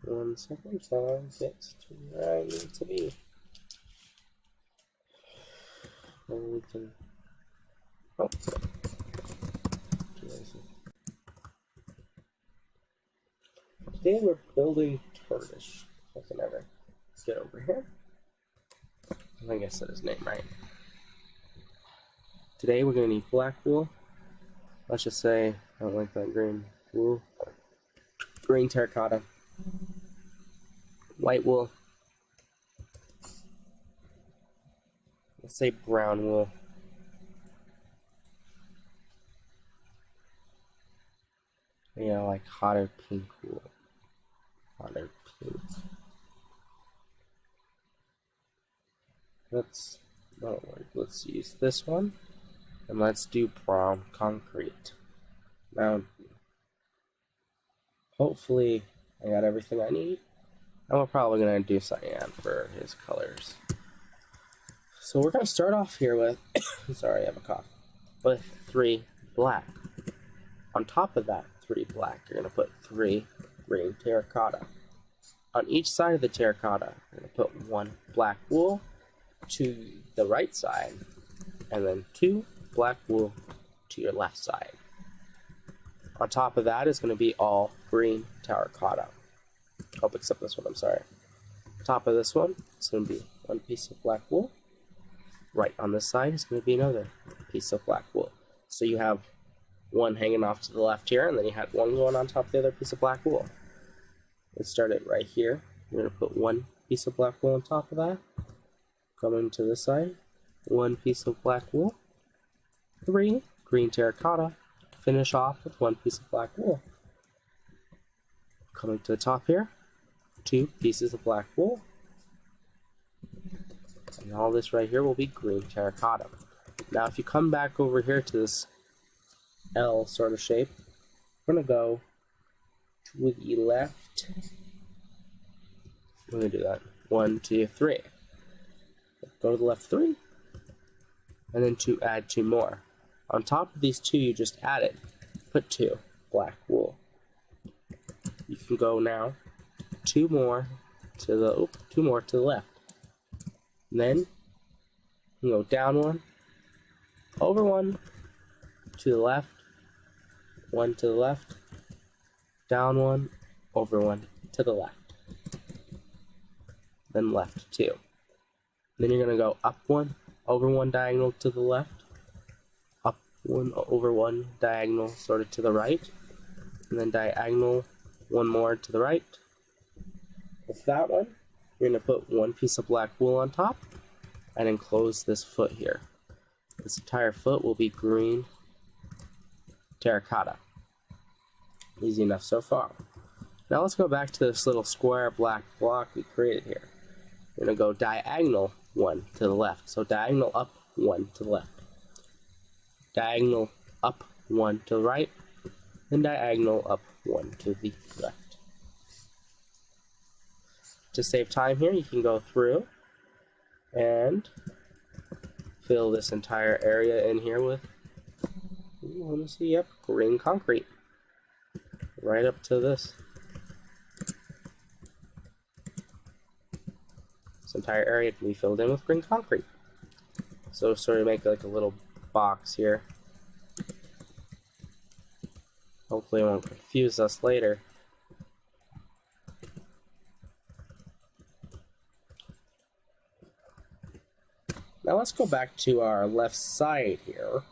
1 second till I get to where I need to be. And we can. Oh. Today we're building Turbbish. If I can ever get over here. I think I said his name right. Today we're going to need black wool. Let's just say I don't like that green wool. Green terracotta. White wool. Let's say brown wool. Yeah, like hotter pink wool. Hotter pink. Let's use this one. And let's do brown concrete. Mountain. Hopefully I got everything I need. And we're probably gonna do cyan for his colors. So we're gonna start off here with sorry, I have a cough. With 3 black. On top of that 3 black, you're gonna put 3 green terracotta. On each side of the terracotta, you're gonna put 1 black wool to the right side, and then 2 black wool to your left side. On top of that is going to be all green terracotta. Oh, except this one, I'm sorry. On top of this one is going to be 1 piece of black wool. Right on this side is going to be another piece of black wool. So you have one hanging off to the left here, and then you had one going on top of the other piece of black wool. Let's start it right here. You're going to put 1 piece of black wool on top of that. Coming to this side, 1 piece of black wool. 3 green terracotta. Finish off with 1 piece of black wool. Coming to the top here, 2 pieces of black wool. And all this right here will be green terracotta. Now if you come back over here to this L sort of shape, we're going to go to the left. We're going to do that. 1, 2, 3. Go to the left 3. And then add 2 more. On top of these 2 you just added, put 2 black wool. You can go now 2 more to the left. And then you can go down 1, over 1, to the left, 1 to the left, down 1, over 1 to the left. Then left 2. Then you're going to go up 1, over 1 diagonal to the left, 1 over 1 diagonal sort of to the right, and then diagonal 1 more to the right. With that one, you're going to put 1 piece of black wool on top and enclose this foot here. This entire foot will be green terracotta. Easy enough so far. Now let's go back to this little square black block we created here. You're going to go diagonal 1 to the left. So diagonal up 1 to the left. Diagonal up 1 to the right, and diagonal up 1 to the left. To save time here, you can go through and fill this entire area in here with, let me see, yep, green concrete. Right up to this. This entire area can be filled in with green concrete. So sort of make like a little box here. Hopefully it won't confuse us later. Now let's go back to our left side here.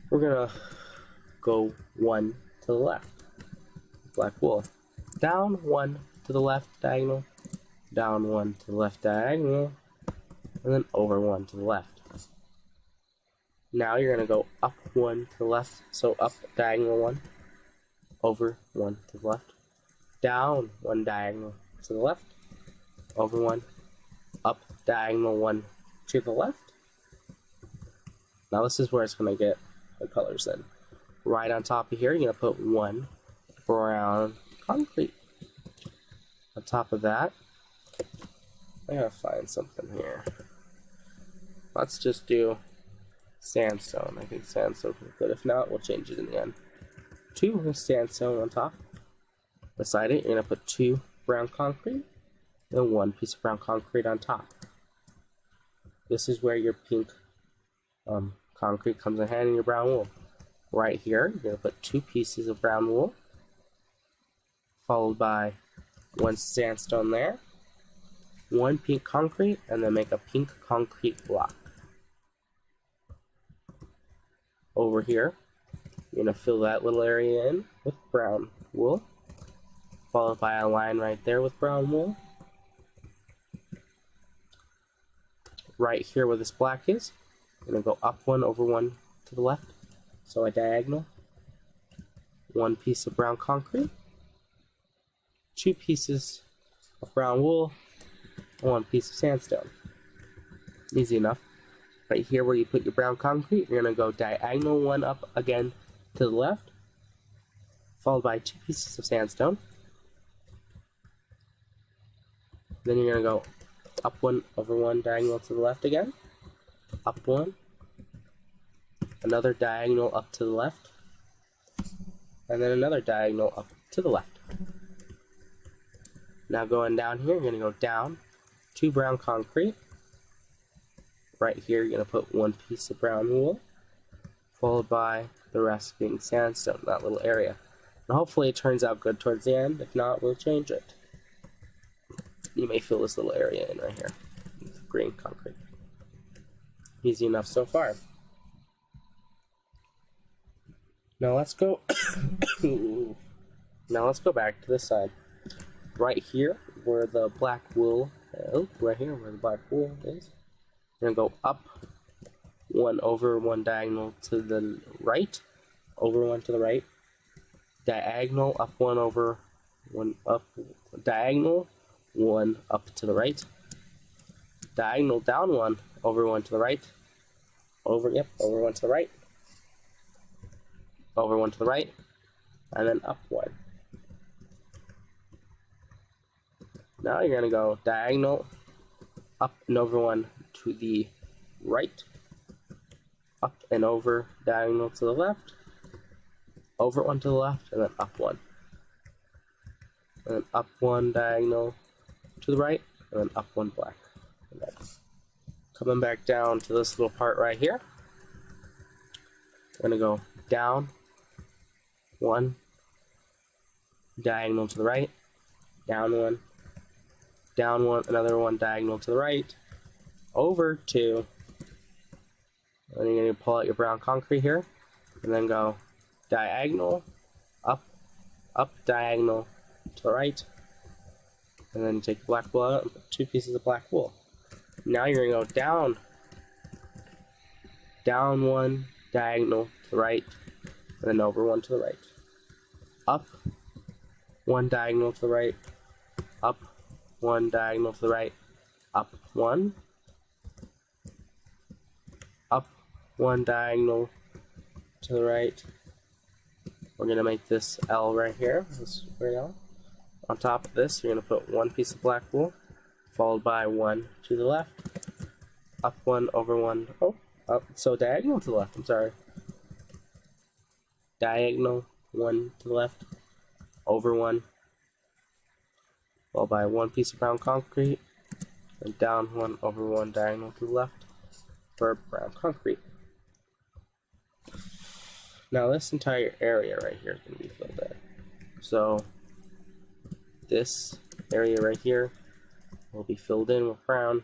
We're gonna go 1 to the left. Black wool. Down 1 to the left diagonal. Down 1 to the left diagonal. And then over 1 to the left. Now you're going to go up 1 to the left, so up diagonal 1, over 1 to the left, down 1 diagonal to the left, over 1, up diagonal 1 to the left. Now this is where it's going to get the colors in. Right on top of here, you're going to put 1 brown concrete. On top of that, I gotta find something here. Let's just do sandstone. I think sandstone is good. If not, we'll change it in the end. 2 sandstone on top. Beside it, you're going to put 2 brown concrete and 1 piece of brown concrete on top. This is where your pink concrete comes in hand in your brown wool. Right here, you're going to put 2 pieces of brown wool, followed by 1 sandstone there, 1 pink concrete, and then make a pink concrete block. Over here, you're going to fill that little area in with brown wool, followed by a line right there with brown wool. Right here where this black is, you're going to go up 1 over 1 to the left, so a diagonal, 1 piece of brown concrete, 2 pieces of brown wool, and 1 piece of sandstone. Easy enough. Right here where you put your brown concrete, you're going to go diagonal 1 up again to the left, followed by 2 pieces of sandstone. Then you're going to go up 1 over 1 diagonal to the left again, up 1, another diagonal up to the left, and then another diagonal up to the left. Now going down here, you're going to go down 2 brown concrete. Right here, you're going to put 1 piece of brown wool, followed by the rest being sandstone, that little area. And hopefully it turns out good towards the end. If not, we'll change it. You may fill this little area in right here with green concrete. Easy enough so far. Now let's go back to this side. Right here where the black wool is, you're gonna go up 1 over 1 diagonal to the right, over 1 to the right, diagonal up 1 over 1 up, diagonal 1 up to the right, diagonal down 1 over 1 to the right, over 1 to the right, over 1 to the right, and then up 1. Now you're going to go diagonal up and over 1 to the right, up and over, diagonal to the left, over 1 to the left, and then up 1. And then up 1 diagonal to the right, and then up 1 black. And then coming back down to this little part right here, we're going to go down 1, diagonal to the right, down 1, down 1, another 1 diagonal to the right, over 2, and then you're going to pull out your brown concrete here, and then go diagonal, up, up, diagonal to the right, and then take the black wool out and put 2 pieces of black wool. Now you're going to go down 1, diagonal to the right, and then over 1 to the right, up 1 diagonal to the right, up 1 diagonal to the right, up 1, up 1 diagonal to the right. We're going to make this L right here, this L. On top of this, you're going to put 1 piece of black wool, followed by 1 to the left, up 1 over 1, so diagonal to the left, I'm sorry. Diagonal 1 to the left, over 1, followed by 1 piece of brown concrete, and down 1 over 1 diagonal to the left for brown concrete. Now this entire area right here is going to be filled in. So this area right here will be filled in with brown,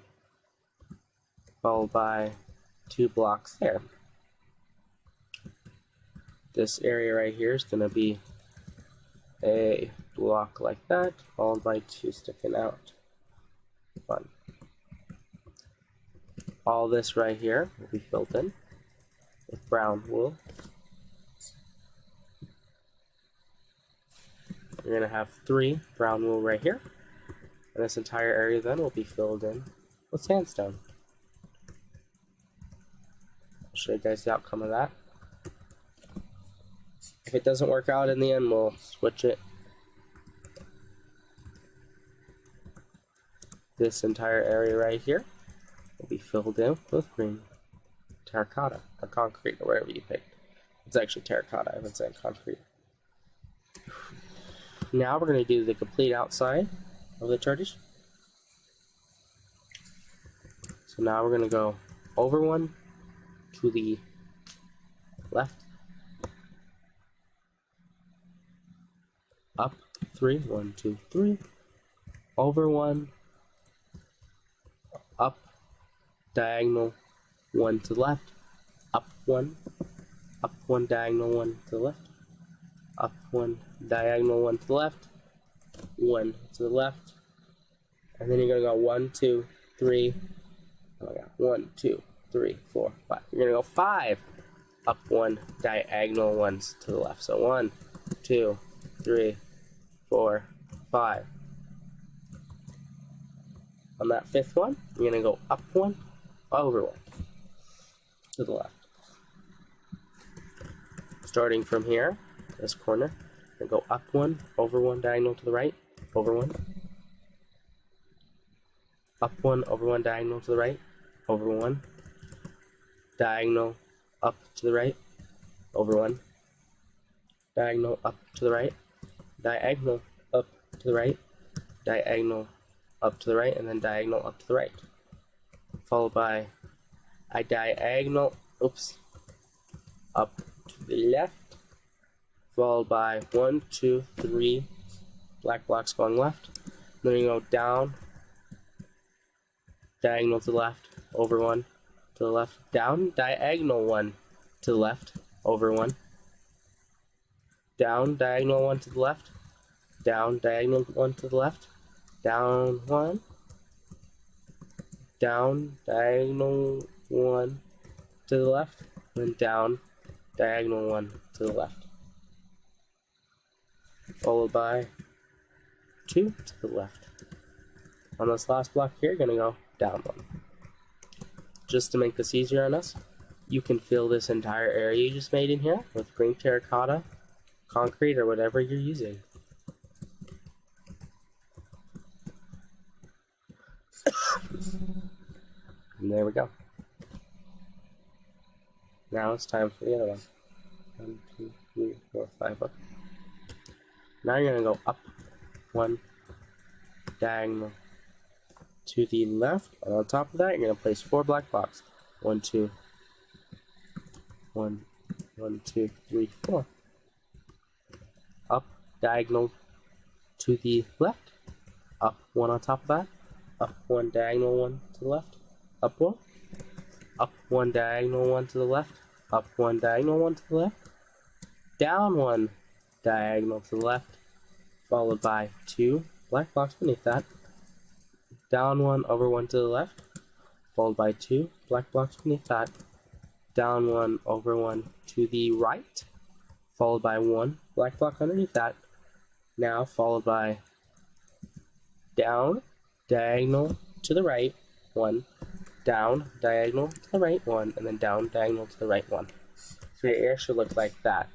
followed by 2 blocks there. This area right here is going to be a block like that, followed by 2 sticking out. Fun. All this right here will be filled in with brown wool. You're going to have 3 brown wool right here, and this entire area then will be filled in with sandstone. I'll show you guys the outcome of that. If it doesn't work out in the end, we'll switch it. This entire area right here will be filled in with green terracotta, or concrete, or whatever you picked. It's actually terracotta, I haven't said concrete. Now we're going to do the complete outside of the Turbbish. So now we're going to go over one to the left, up 3, 1, 2, 3, over one, up, diagonal 1 to the left, up 1, diagonal 1 to the left, up 1, diagonal 1 to the left, 1 to the left, and then you're going to go 1, 2, 3, oh my god, 1, 2, 3, 4, 5. You're going to go 5, up 1, diagonal 1s to the left. So 1, 2, 3, 4, 5. On that fifth one, you're going to go up 1, over 1 to the left. Starting from here, this corner, and go up 1, over 1, diagonal to the right, over 1, up 1, over 1, diagonal to the right, over 1, diagonal up to the right, over 1, diagonal up to the right, diagonal up to the right, diagonal up to the right, and then diagonal up to the right, followed by a diagonal, up to the left, followed by 1, 2, 3 black blocks going left. Then you go down, diagonal to the left, over 1 to the left, down, diagonal 1 to the left, over 1, down, diagonal 1 to the left, down, diagonal 1 to the left, down 1, down, diagonal 1 to the left, and down, diagonal 1 to the left, followed by 2 to the left. On this last block here, you're going to go down 1. Just to make this easier on us, you can fill this entire area you just made in here with green terracotta, concrete, or whatever you're using. And there we go. Now it's time for the other one. 1, 2, 3, 4, 5. Okay. Now you're going to go up 1, diagonal to the left, and on top of that, you're going to place 4 black blocks. 1, 2, 1, 1, 2, 3, 4. Up, diagonal to the left, up 1 on top of that, up 1, diagonal 1 to the left, up 1, up 1, diagonal 1 to the left, up 1, diagonal 1 to the left, down 1, diagonal to the left, followed by 2 black blocks beneath that, down 1, over 1 to the left, followed by 2 black blocks beneath that, down 1, over 1 to the right, followed by 1 black block underneath that, now followed by down, diagonal to the right, 1, down, diagonal to the right, 1, and then down, diagonal to the right, 1. So your air should look like that.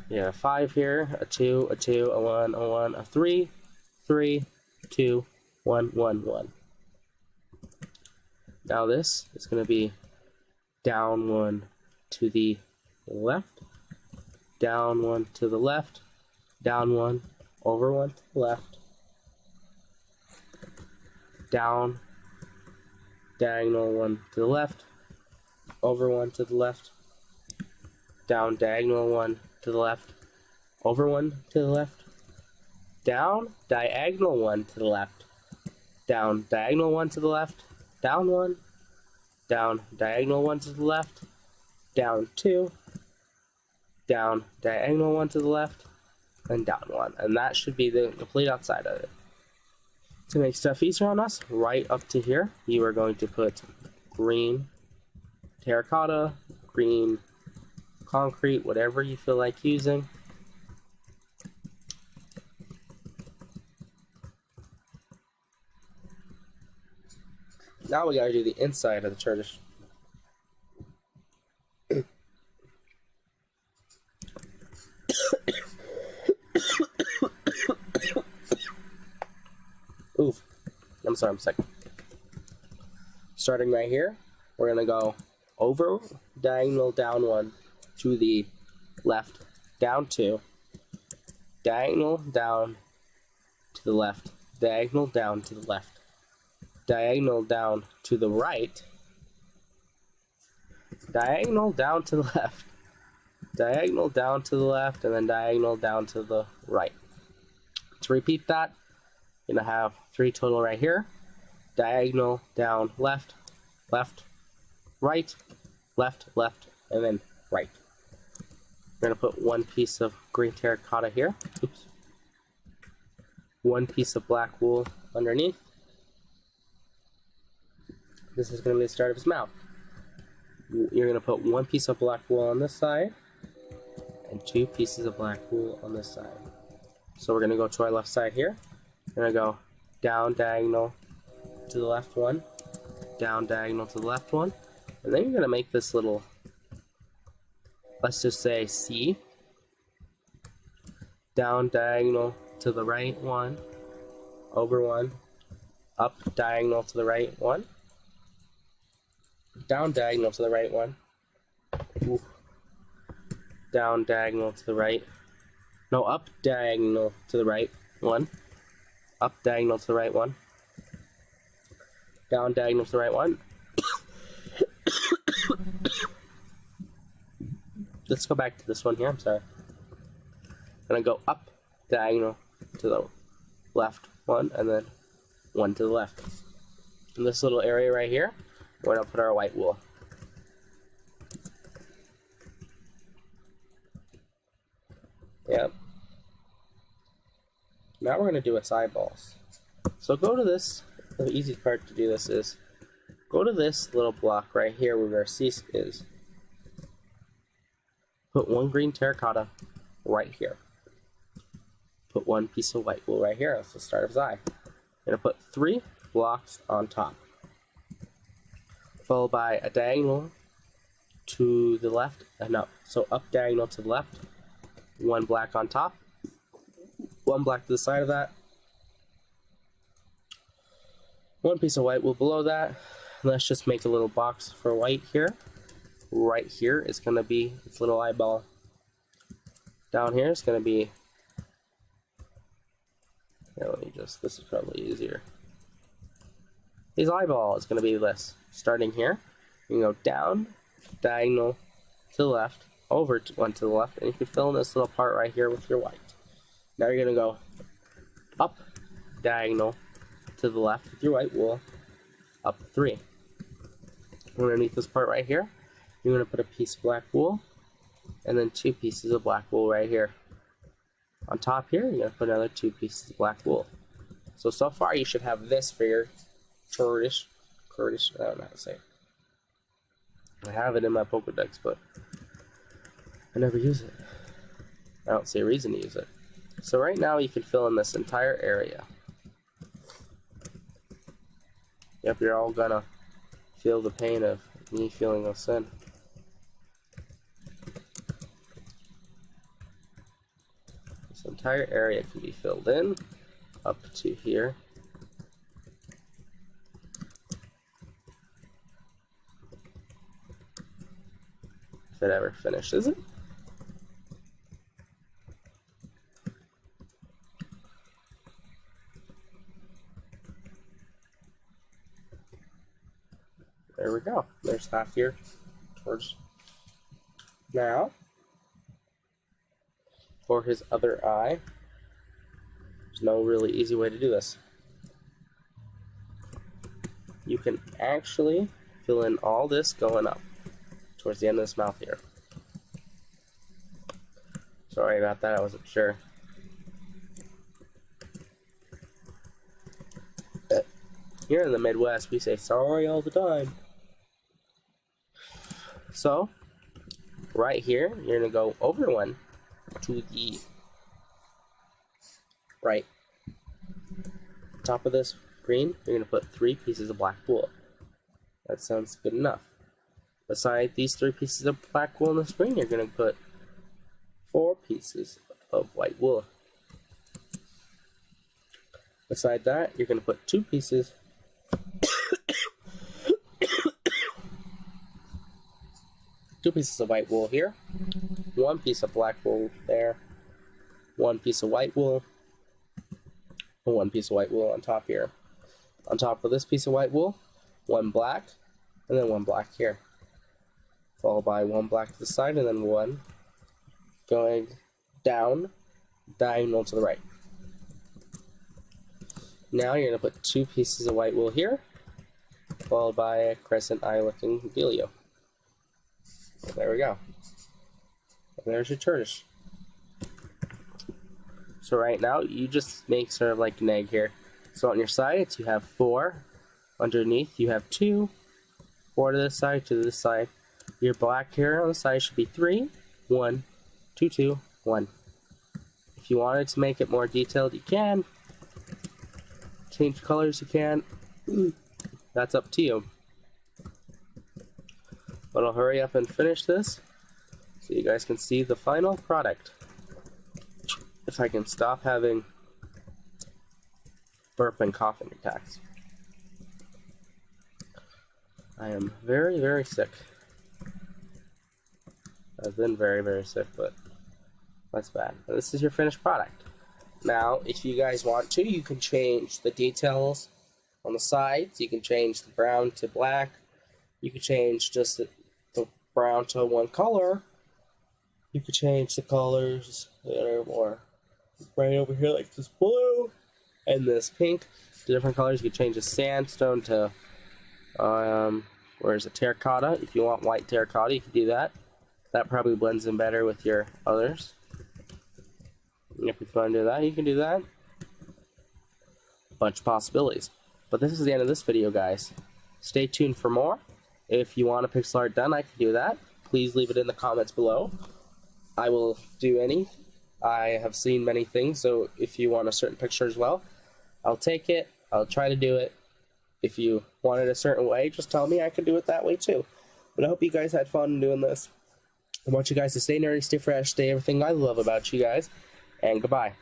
You have a 5 here, a 2, a 2, a 1, a 1, a 3, 3, 2, 1, 1, 1. Now this is going to be down 1 to the left, down 1 to the left, down 1, over 1 to the left, down, diagonal 1 to the left, over 1 to the left, down, diagonal 1 to the left, over 1 to the left, down, diagonal 1 to the left, down, diagonal 1 to the left, down 1, down, diagonal 1 to the left, down 2, down, diagonal 1 to the left, and down 1. And that should be the complete outside of it. To make stuff easier on us, right up to here, you are going to put green terracotta, green concrete, whatever you feel like using. Now we gotta do the inside of the Turbbish. Oof. I'm sorry, I'm sick. Starting right here, we're gonna go over, diagonal down 1 to the left, down 2, diagonal down to the left, diagonal down to the left, diagonal down to the right, diagonal down to the left, diagonal down to the left, and then diagonal down to the right. To repeat that, you're going to have 3 total right here. Diagonal down left, left, right, left, left, and then right. We're going to put 1 piece of green terracotta here. Oops. 1 piece of black wool underneath. This is going to be the start of his mouth. You're going to put 1 piece of black wool on this side and 2 pieces of black wool on this side. So we're going to go to our left side here. We're going to go down diagonal to the left one, down diagonal to the left one, and then you're going to make this little, let's just say C, down diagonal to the right one, over one, up diagonal to the right one, down diagonal to the right one, ooh, down diagonal to the right, no, up diagonal to the right one, up diagonal to the right one, down diagonal to the right one. Let's go back to this one here, I'm sorry. I'm gonna go up diagonal to the left one, and then 1 to the left. In this little area right here, we're gonna put our white wool. Yep. Now we're gonna do its eyeballs. So go to this, the easiest part to do this is, go to this little block right here where our C is. Put 1 green terracotta right here. Put 1 piece of white wool right here. That's the start of his eye. We're gonna put 3 blocks on top, followed by a diagonal to the left, no, so up diagonal to the left, 1 black on top, 1 black to the side of that, 1 piece of white wool below that. Let's just make a little box for white here. Right here is going to be its little eyeball. Down here is going to be, here, let me just, this is probably easier. His eyeball is going to be this. Starting here, you can go down, diagonal to the left, over 1 to the left, and you can fill in this little part right here with your white. Now you're going to go up, diagonal to the left with your white wool, up 3. Underneath this part right here, you're going to put a piece of black wool, and then 2 pieces of black wool right here. On top here, you're going to put another 2 pieces of black wool. So far you should have this for your Turbbish, I don't know how to say it. I have it in my Pokedex, but I never use it. I don't see a reason to use it. So right now you can fill in this entire area. Yep, you're all gonna feel the pain of me feeling this in. This entire area can be filled in up to here. If it ever finishes it. There we go. There's half here towards now. For his other eye, there's no really easy way to do this. You can actually fill in all this going up towards the end of this mouth here. Sorry about that, I wasn't sure. Here in the Midwest, we say sorry all the time. So, right here, you're going to go over 1 to the right. Top of this green, you're going to put 3 pieces of black wool. That sounds good enough. Beside these 3 pieces of black wool on the screen, you're going to put 4 pieces of white wool. Beside that, you're going to put 2 pieces of white wool here, 1 piece of black wool there, 1 piece of white wool, one piece of white wool on top here. On top of this piece of white wool, one black, and then one black here. Followed by one black to the side, and then one going down, diagonal to the right. Now you're going to put two pieces of white wool here, followed by a crescent eye looking dealio. There we go. And there's your Turbbish. So right now, you just make sort of like an egg here. So on your sides, you have 4. Underneath, you have 2. 4 to this side, 2 to this side. Your black here on the side should be 3. 1, 2, 2, 1. If you wanted to make it more detailed, you can. Change colors, you can. That's up to you. But I'll hurry up and finish this so you guys can see the final product. If I can stop having burp and coughing attacks. I am very, very sick. I've been very, very sick, but that's bad. But this is your finished product. Now, if you guys want to, you can change the details on the sides. You can change the brown to black. You can change just the brown to one color. You could change the colors that are more right over here, like this blue and this pink, to different colors. You could change the sandstone to, where's the terracotta? If you want white terracotta, you can do that. That probably blends in better with your others. And if you want to do that, you can do that. A bunch of possibilities. But this is the end of this video, guys. Stay tuned for more. If you want a pixel art done, I can do that. Please leave it in the comments below. I will do any. I have seen many things, so if you want a certain picture as well, I'll take it. I'll try to do it. If you want it a certain way, just tell me. I can do it that way too. But I hope you guys had fun doing this. I want you guys to stay nerdy, stay fresh, stay everything I love about you guys. And goodbye.